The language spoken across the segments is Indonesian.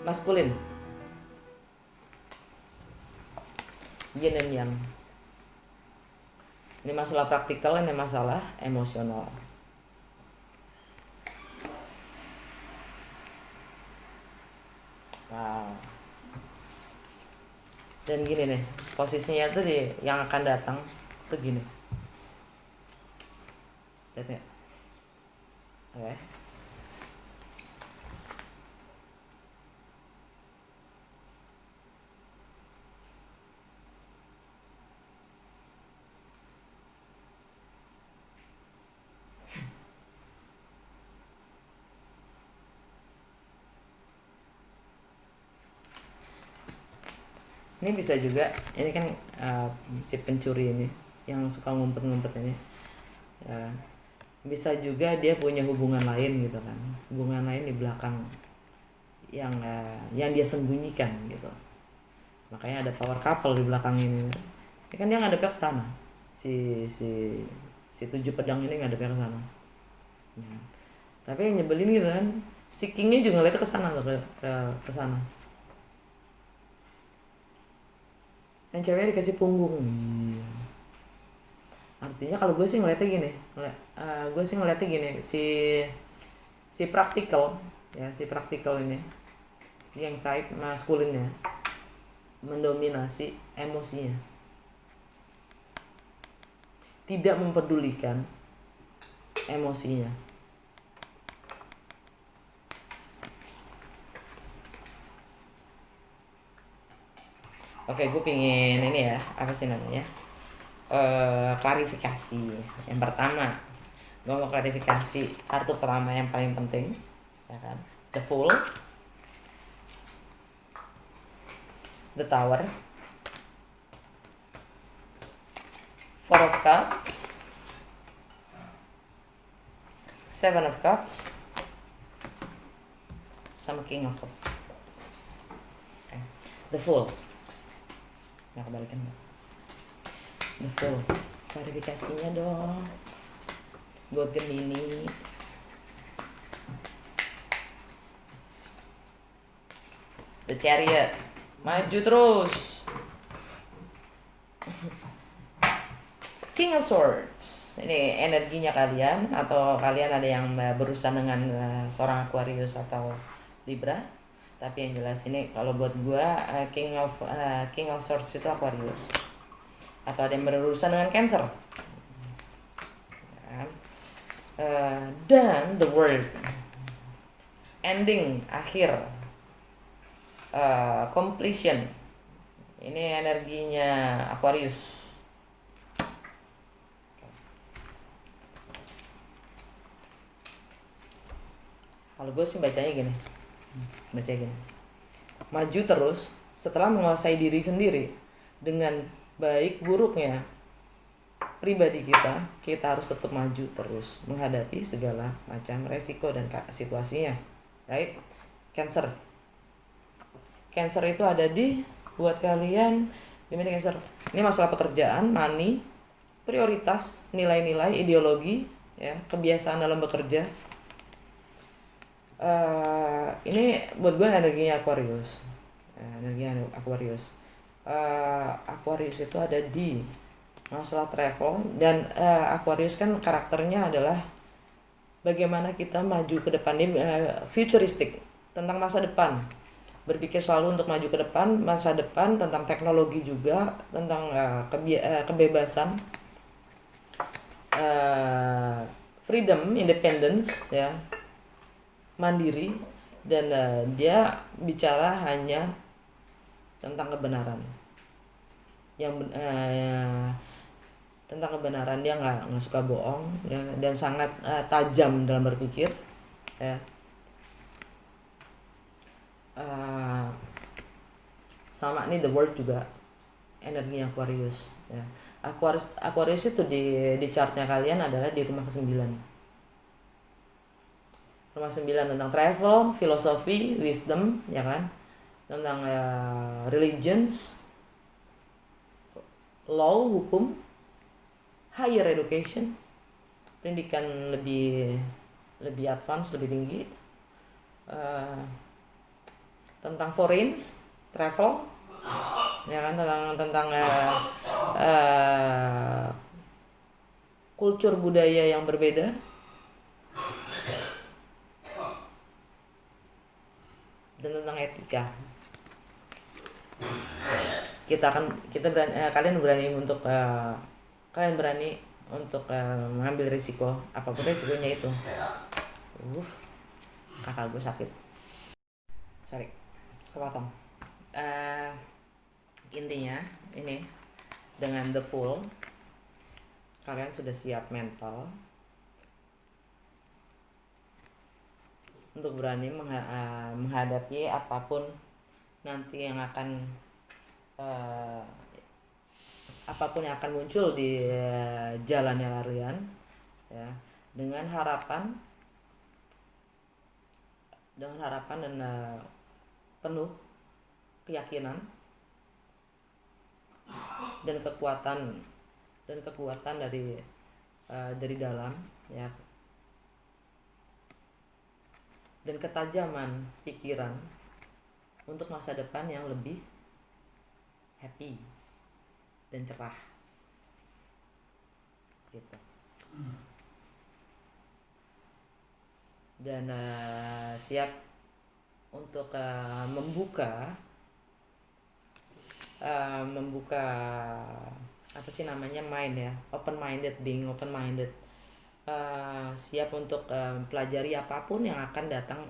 maskulin, yin dan yang. Ini masalah praktikal, ini masalah emosional. Wow. Dan gini nih, posisinya tuh di yang akan datang tuh gini. Lihat ya. Oke. Ini bisa juga, ini kan si pencuri ini yang suka ngumpet-ngumpet ini, bisa juga dia punya hubungan lain gitu kan, hubungan lain di belakang yang dia sembunyikan gitu. Makanya ada power couple di belakang ini. Ya kan dia ngadepnya ke sana, si 7 pedang ini ngadepnya ke sana. Ya. Tapi yang nyebelin gitu kan, si kingnya juga ngeliatnya ke sana loh, ke sana. Yang ceweknya dikasih punggung. Artinya kalau gue sih ngeliatnya gini, si praktikal ya, si praktikal ini yang side maskulinnya mendominasi emosinya, tidak mempedulikan emosinya. Oke, gue pingin ini ya, apa sih namanya? Klarifikasi. Yang pertama, gue mau klarifikasi kartu pertama yang paling penting, ya kan? The Fool, The Tower, Four of Cups, Seven of Cups, sama King of Cups. Okay. The Fool. Nah, kebalikan The Fool. Klarifikasinya dong buat Gemini. The Chariot, maju terus. King of Swords, ini energinya kalian, atau kalian ada yang berurusan dengan seorang Aquarius atau Libra. Tapi yang jelas ini kalau buat gua King of Swords itu Aquarius, atau ada yang berurusan dengan Cancer. Dan the World, ending, akhir, completion. Ini energinya Aquarius. Kalau gue sih bacanya gini, maju terus setelah menguasai diri sendiri. Dengan baik buruknya pribadi kita harus tetap maju terus menghadapi segala macam resiko dan situasinya, right? Cancer itu ada di buat kalian. Gimana Cancer? Ini masalah pekerjaan, money, prioritas, nilai-nilai, ideologi, ya, kebiasaan dalam bekerja. Ini buat gue energinya Aquarius. Aquarius itu ada di masalah travel, dan Aquarius kan karakternya adalah bagaimana kita maju ke depan. Ini futuristik, tentang masa depan, berpikir selalu untuk maju ke depan, masa depan, tentang teknologi juga, tentang kebebasan, freedom, independence, ya, mandiri. Dan dia bicara hanya tentang kebenaran, tentang kebenaran. Dia nggak suka bohong, ya, dan sangat tajam dalam berpikir, ya. Sama nih The World juga energinya Aquarius, ya. Aquarius itu di chartnya kalian adalah di rumah ke-9. Rumah 9 tentang travel, filosofi, wisdom, ya kan, tentang religions, law, hukum, higher education, pendidikan lebih advance, lebih tinggi, tentang foreign travel, ya kan, tentang uh, kultur budaya yang berbeda, dan tentang etika. Kalian berani untuk mengambil risiko apapun risikonya itu. Kakak gue sakit, sorry, kepotong. Intinya ini, dengan The Fool kalian sudah siap mental untuk berani menghadapi apapun nanti yang akan apapun yang akan muncul di jalannya kalian, ya, dengan harapan dan penuh keyakinan dan kekuatan dari dalam, ya, dan ketajaman pikiran untuk masa depan yang lebih happy dan cerah, gitu. Dan siap untuk membuka apa sih namanya, mind, ya, being open minded, siap untuk pelajari apapun yang akan datang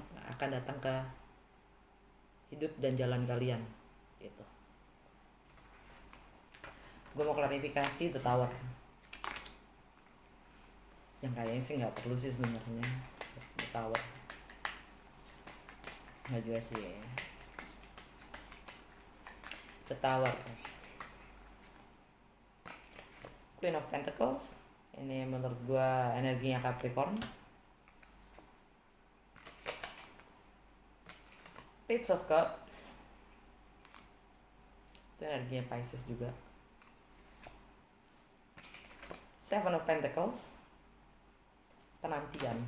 ke hidup dan jalan kalian, gitu. Gue mau klarifikasi The Tower, yang kayaknya sih nggak perlu sih sebenarnya. The Tower nggak juga sih. The Tower, Queen of Pentacles, ini menurut gue energinya Capricorn. Page of Cups, itu energinya Pisces juga. Seven of Pentacles, penantian.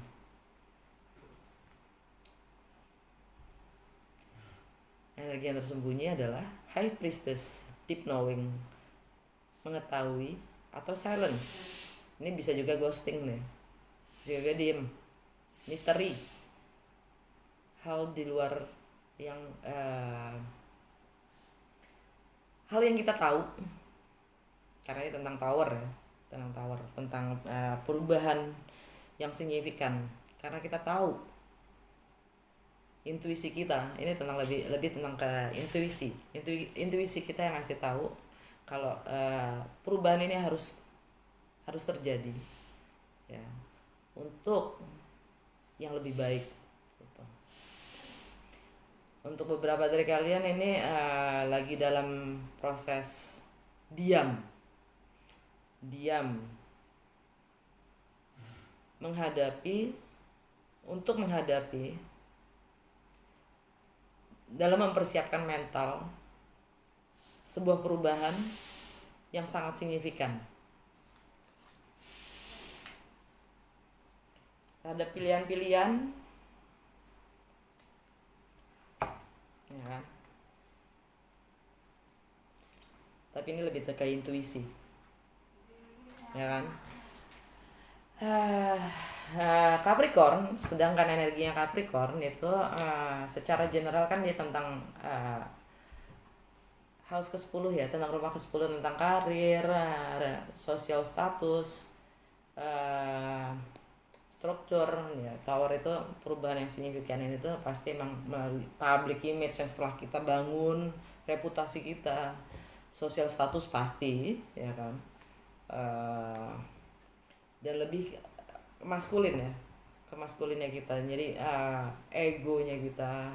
Energi yang tersembunyi adalah High Priestess, deep knowing, mengetahui, atau silence. Ini bisa juga ghosting nih, bisa juga diem, misteri, hal di luar yang hal yang kita tahu, karena ini tentang tower, ya, tentang perubahan yang signifikan, karena kita tahu intuisi kita. Ini tentang lebih tentang ke intuisi kita yang ngasih tahu kalau perubahan ini harus terjadi, ya, untuk yang lebih baik, gitu. Untuk beberapa dari kalian ini lagi dalam proses diam menghadapi dalam mempersiapkan mental sebuah perubahan yang sangat signifikan. Ada pilihan-pilihan, ya kan? Tapi ini lebih ke intuisi, ya kan? Capricorn, sedangkan energinya Capricorn itu secara general kan dia tentang house ke-10, ya, tentang rumah ke-10, tentang karir, sosial status, struktur, ya. Tower itu perubahan yang signifikan ini tuh pasti emang melalui public image yang setelah kita bangun, reputasi kita, sosial status pasti, ya kan, dan lebih maskulin, ya, ke maskulinnya kita, jadi egonya kita,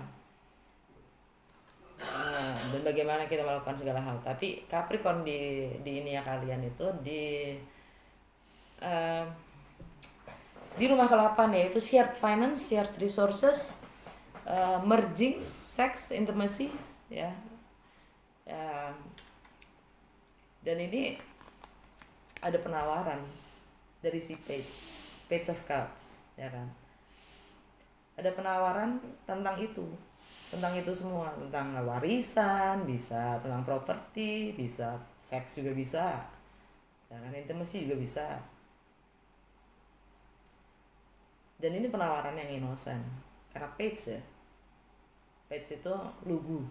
dan bagaimana kita melakukan segala hal. Tapi Capricorn di ini ya, kalian itu di rumah ke-8, yaitu shared finance, shared resources, merging, sex, intimacy, ya. Dan ini ada penawaran dari si Page of Cups, ya kan. ada penawaran tentang itu semua, tentang warisan, bisa tentang properti, bisa seks juga bisa, ya kan, intimacy juga bisa. Dan ini penawaran yang innocent karena page itu lugu,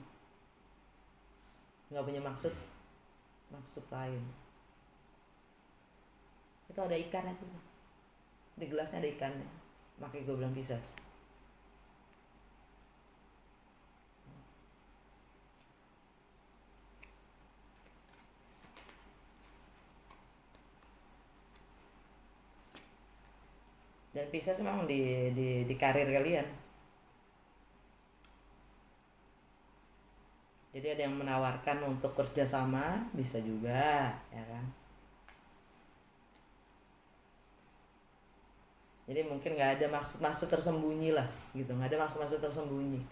nggak punya maksud lain. Itu ada ikannya tuh, di gelasnya ada ikannya, makanya gue bilang Pisces. Dan Pisces memang di karir kalian. Jadi ada yang menawarkan untuk kerjasama, bisa juga, ya kan. Jadi mungkin nggak ada maksud tersembunyi lah, gitu, nggak ada maksud tersembunyi.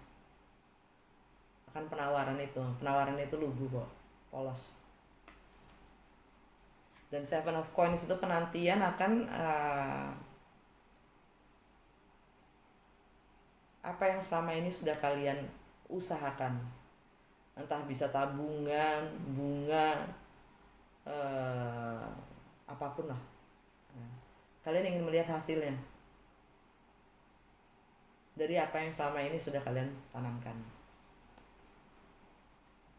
Akan penawaran itu lugu kok, polos. Dan Seven of Coins itu penantian akan apa yang selama ini sudah kalian usahakan, entah bisa tabungan, bunga, apapun lah. Nah, kalian ingin melihat hasilnya dari apa yang selama ini sudah kalian tanamkan,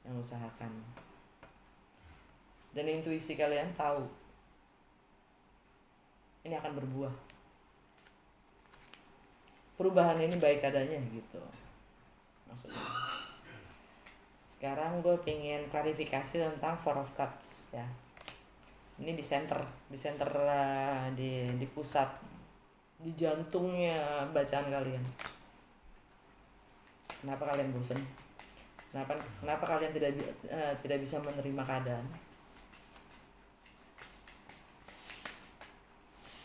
yang usahakan. Dan intuisi kalian tahu ini akan berbuah, perubahan ini baik adanya, gitu maksudnya. Sekarang gue pengen klarifikasi tentang Four of Cups, ya. Ini di center di pusat, di jantungnya bacaan kalian. Kenapa kalian bosan? Kenapa kalian tidak bisa menerima keadaan?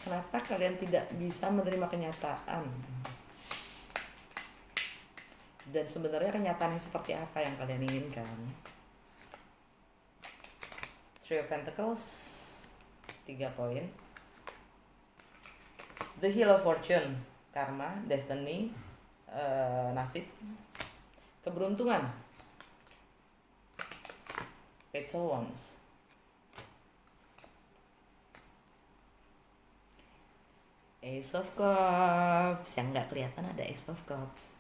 Kenapa kalian tidak bisa menerima kenyataan? Dan sebenarnya kenyataan yang seperti apa yang kalian inginkan? Three of Pentacles, 3 koin. The Wheel of Fortune, karma, destiny, nasib, keberuntungan. Page of Wands. Ace of Cups, yang nggak kelihatan ada Ace of Cups.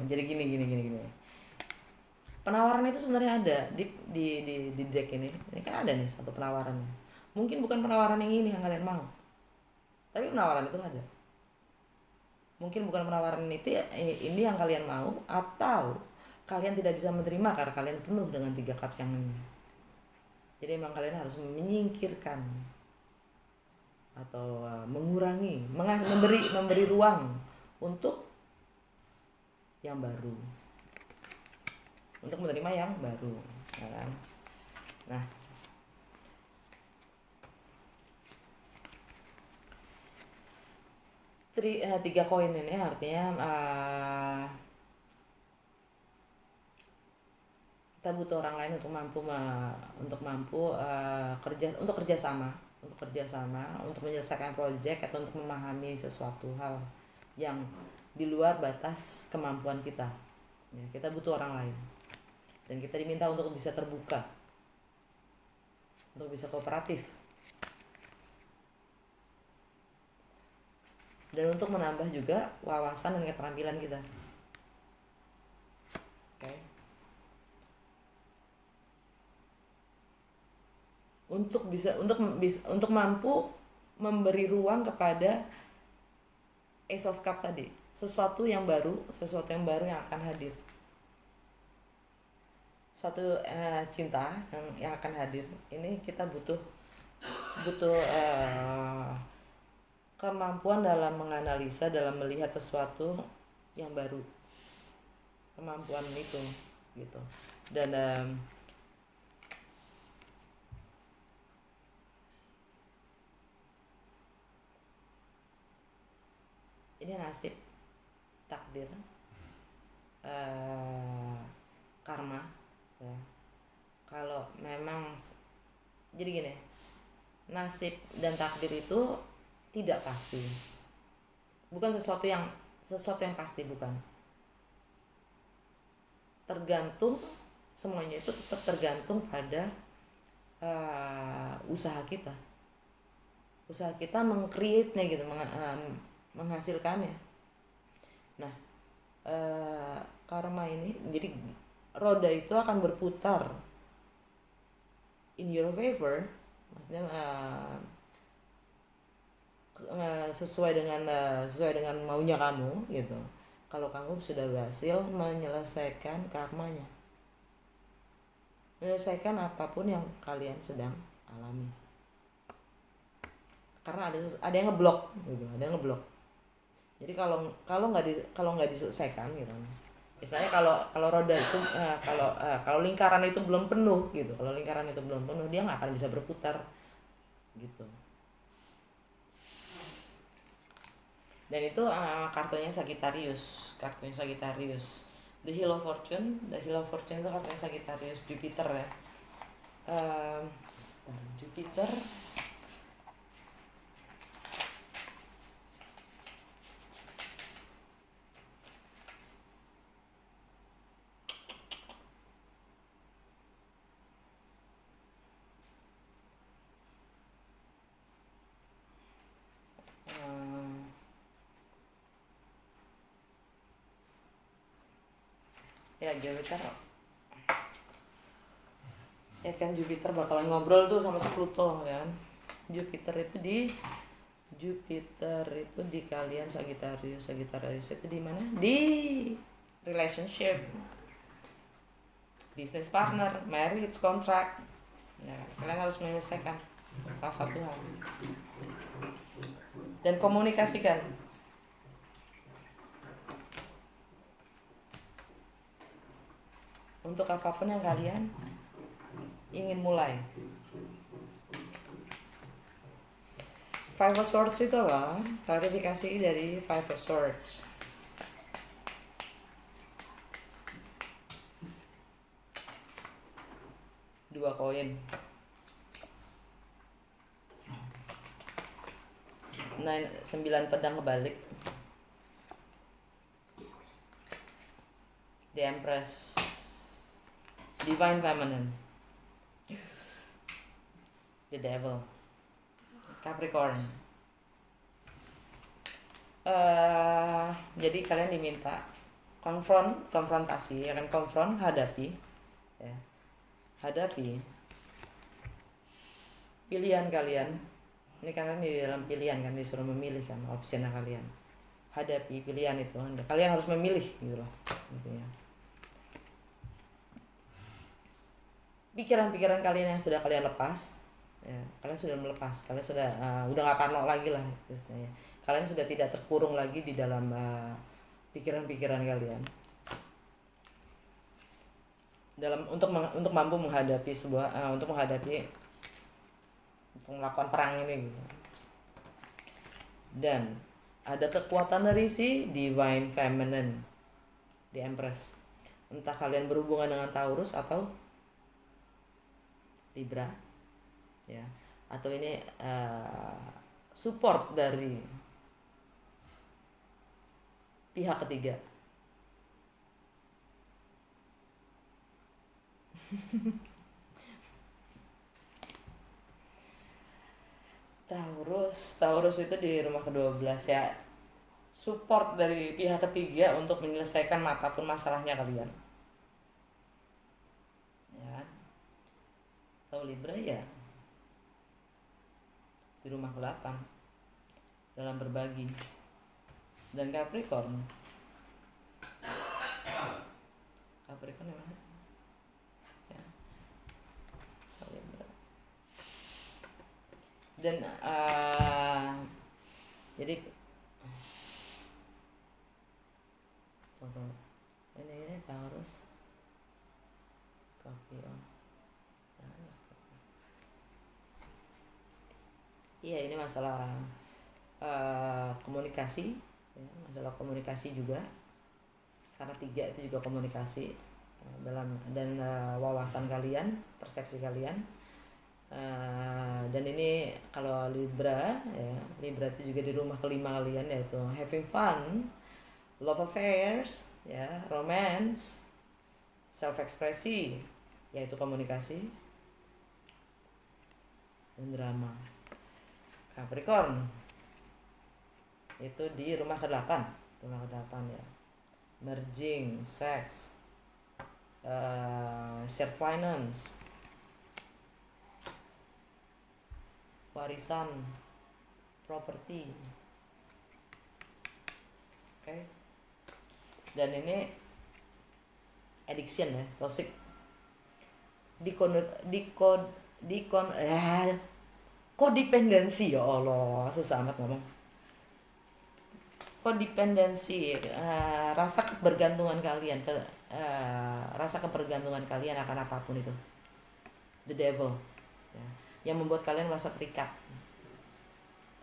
Jadi gini. Penawaran itu sebenarnya ada di deck ini. Ini kan ada nih satu penawarannya. Mungkin bukan penawaran yang ini yang kalian mau, tapi penawaran itu ada. Mungkin bukan penawaran ini yang kalian mau, atau kalian tidak bisa menerima karena kalian penuh dengan 3 cups yang ini. Jadi memang kalian harus menyingkirkan atau mengurangi, memberi ruang untuk yang baru, untuk menerima yang baru, ya kan? Nah, tiga koin ini artinya kita butuh orang lain untuk mampu kerjasama untuk menyelesaikan proyek atau untuk memahami sesuatu hal yang di luar batas kemampuan kita. Ya, kita butuh orang lain, dan kita diminta untuk bisa terbuka, untuk bisa kooperatif, dan untuk menambah juga wawasan dan keterampilan kita. Oke. Untuk mampu memberi ruang kepada Ace of Cup tadi, sesuatu yang baru yang akan hadir, suatu cinta yang akan hadir. Ini kita butuh kemampuan dalam menganalisa, dalam melihat sesuatu yang baru, kemampuan itu, gitu. Dan ini nasib, takdir, karma, ya. Kalau memang jadi gini, nasib dan takdir itu tidak pasti, bukan sesuatu yang pasti, bukan. Tergantung, semuanya itu tetap tergantung pada usaha kita meng-create-nya gitu, menghasilkannya. Nah, karma ini, jadi roda itu akan berputar in your favor, maksudnya sesuai dengan maunya kamu gitu. Kalau kamu sudah berhasil menyelesaikan karmanya, menyelesaikan apapun yang kalian sedang alami. Karena ada yang ngeblok gitu, ada yang ngeblok. Jadi kalau nggak diselesaikan gitu, istilahnya kalau roda itu kalau lingkaran itu belum penuh gitu, kalau lingkaran itu belum penuh, dia nggak akan bisa berputar gitu. Dan itu kartunya Sagittarius, The Wheel of Fortune itu kartunya Sagittarius, Jupiter ya. Jupiter ya Jupiter ya kan, Jupiter bakalan ngobrol tuh sama si Pluto ya kan. Jupiter itu di kalian Sagittarius itu di mana? Di relationship, business partner, marriage, contract. Ya, kalian harus menyelesaikan salah satu hal dan komunikasikan. Untuk apapun yang kalian ingin mulai. Five of Swords itu apa? Klarifikasi dari Five of Swords. Dua koin. 9 pedang kebalik. The Empress. Divine Feminine. The Devil. Capricorn. Jadi kalian diminta konfrontasi, ya kan, hadapi ya. Hadapi pilihan kalian. Ini kalian di dalam pilihan kan, disuruh memilih kan opsinya kalian. Hadapi pilihan itu. Kalian harus memilih gitu loh intinya. Pikiran-pikiran kalian yang sudah kalian lepas, ya, kalian sudah melepas, kalian sudah udah nggak parno lagi lah istilahnya. Kalian sudah tidak terkurung lagi di dalam pikiran-pikiran kalian. Untuk mampu menghadapi untuk melakukan perang ini gitu. Dan ada kekuatan dari si Divine Feminine, The Empress. Entah kalian berhubungan dengan Taurus atau Libra ya, atau ini support dari pihak ketiga. Taurus itu di rumah ke-12 ya, support dari pihak ketiga untuk menyelesaikan apapun masalahnya kalian ya. Atau Libra ya di rumah ke-8 dalam berbagi. Dan Capricorn yang mana ya, dan jadi ini Taurus, Scorpio. Iya, ini masalah komunikasi ya, masalah komunikasi juga, karena 3 itu juga komunikasi dalam dan wawasan kalian, persepsi kalian, Dan ini kalau Libra ya, Libra itu juga di rumah kelima kalian, yaitu having fun, love affairs ya, romance, self ekspresi yaitu komunikasi, dan drama. Capricorn itu di rumah ke-8, ya, merging, sex, shared finance, warisan, properti. Oke. Dan ini addiction ya, toxic. Kodependensi, ya Allah, susah amat ngomong. Kodependensi, rasa kebergantungan kalian akan apapun itu. The devil. Ya, yang membuat kalian merasa terikat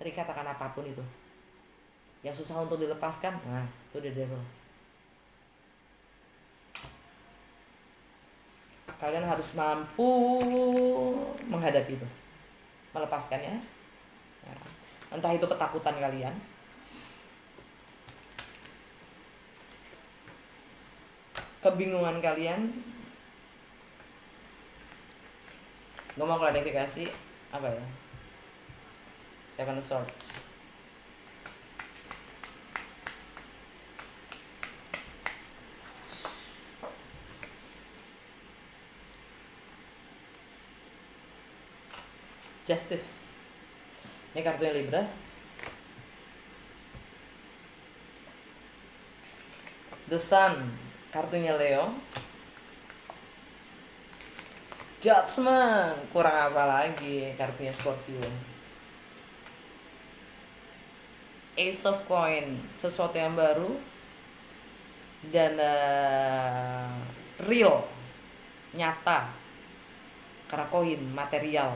akan apapun itu, yang susah untuk dilepaskan. Nah, itu the devil. Kalian harus mampu menghadapi itu, melepaskannya ya. Entah itu ketakutan kalian, kebingungan kalian. Gue mau klarifikasi apa ya, Seven of Swords. Justice. Ini kartunya Libra. The Sun, kartunya Leo. Judgment, kurang apa lagi, kartunya Scorpio. Ace of Coin, sesuatu yang baru dan real, nyata. Karena koin, material,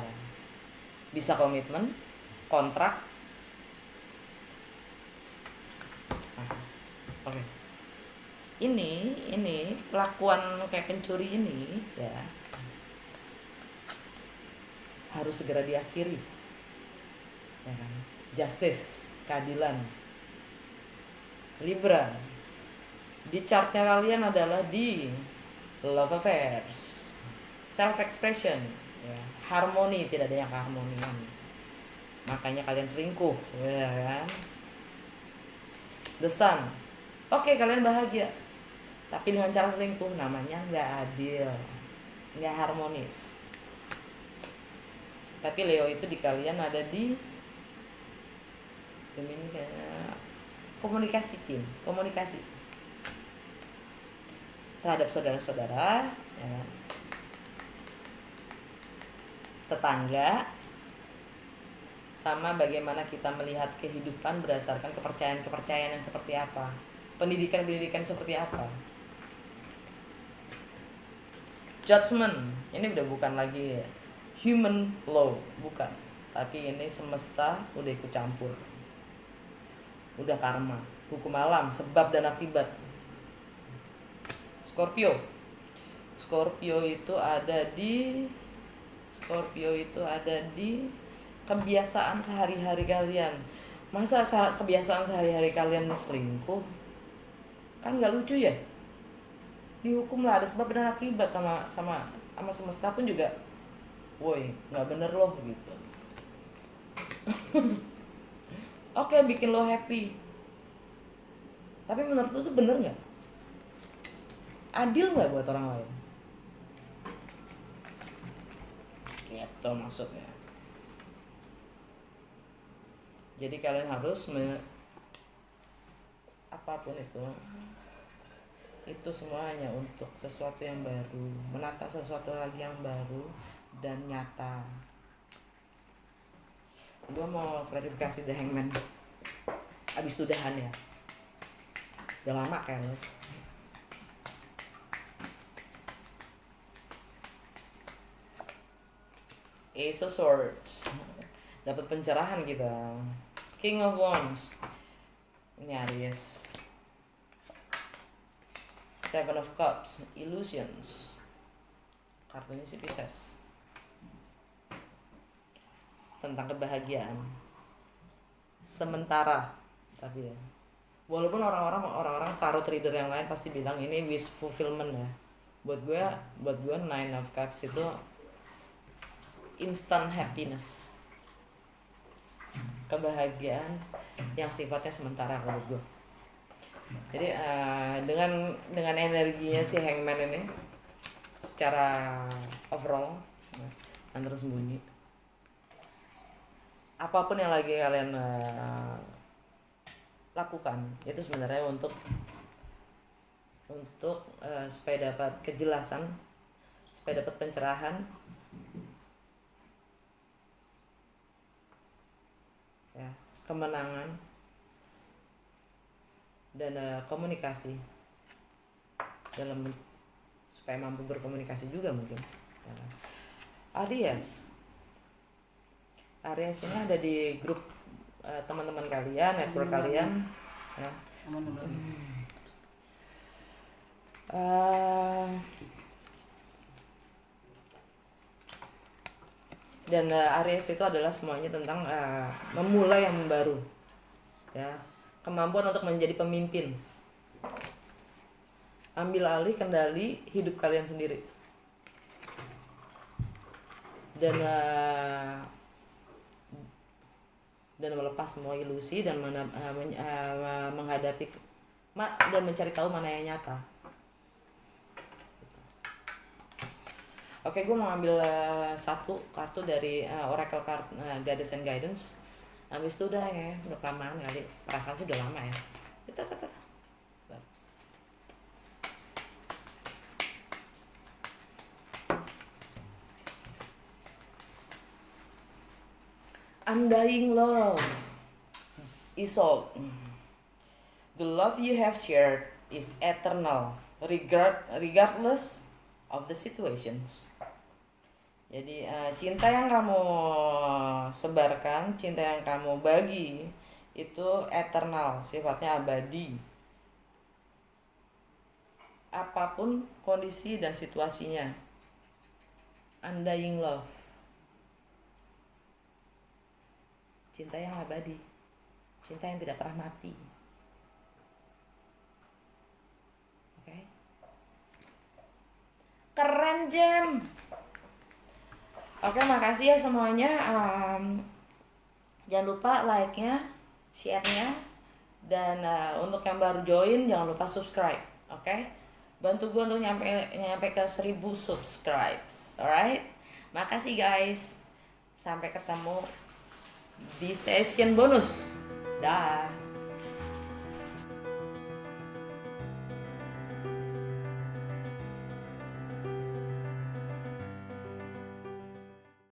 bisa komitmen, kontrak. Oke. Ini kelakuan kayak pencuri ini ya harus segera diakhiri, ya kan? Justice, keadilan. Libra, di chartnya kalian adalah di love affairs, self expression ya, harmoni, tidak ada yang keharmonian, makanya kalian selingkuh ya kan. The Sun, oke, kalian bahagia tapi dengan cara selingkuh, namanya nggak adil, nggak harmonis. Tapi Leo itu di kalian ada di komunikasi, komunikasi terhadap saudara-saudara ya, tetangga, sama bagaimana kita melihat kehidupan berdasarkan kepercayaan yang seperti apa, pendidikan seperti apa. Judgment, ini udah bukan lagi human law, bukan, tapi ini semesta udah ikut campur, udah karma, hukum alam, sebab dan akibat. Scorpio itu ada di kebiasaan sehari-hari kalian. Masa kebiasaan sehari-hari kalian selingkuh? Kan nggak lucu ya? Dihukum lah, ada sebab dan akibat, sama semesta pun juga. Woi, nggak bener loh gitu. Oke, bikin lo happy, tapi menurut lo tuh bener nggak? Adil nggak buat orang lain? Gitu maksudnya. Jadi kalian harus apapun itu semua hanya untuk sesuatu yang baru, menata sesuatu lagi yang baru dan nyata. Gue mau klarifikasi The Hangman. Abis itu udahan ya, udah lama careless. Ace of Swords, dapat pencerahan kita. King of Wands, ini Aries. Seven of Cups, Illusions, kartunya si Pisces. tentang kebahagiaan sementara. Tapi ya, walaupun orang-orang tarot reader yang lain pasti bilang ini wish fulfillment ya, buat gue Nine of Cups itu instant happiness, kebahagiaan yang sifatnya sementara kalau gue. Jadi dengan energinya si Hangman ini secara overall yang tersembunyi, apapun yang lagi kalian lakukan itu sebenarnya untuk supaya dapat kejelasan, supaya dapat pencerahan ya, kemenangan dan komunikasi dalam supaya mampu berkomunikasi juga mungkin ya. Aries ini ada di grup teman-teman kalian, network kalian ya. Dan Aries itu adalah semuanya tentang memulai yang baru ya, kemampuan untuk menjadi pemimpin, ambil alih kendali hidup kalian sendiri, dan melepas semua ilusi dan menghadapi dan mencari tahu mana yang nyata. Oke, gue mau ambil satu kartu dari Oracle card Goddess and Guidance. Habis itu udah ya, udah kelamaan kali. Perasaan sih udah lama ya. Undying love, Isolde. The love you have shared is eternal, regardless of the situations. Jadi cinta yang kamu sebarkan, cinta yang kamu bagi itu eternal, sifatnya abadi. Apapun kondisi dan situasinya. Undying love. Cinta yang abadi. Cinta yang tidak pernah mati. Oke. Keren, Jem. Oke, makasih ya semuanya. Jangan lupa like-nya, share-nya, dan untuk yang baru join jangan lupa subscribe. Oke? Bantu gue untuk nyampe ke 1000 subscribes. Alright? Makasih guys. Sampai ketemu di session bonus. Dah.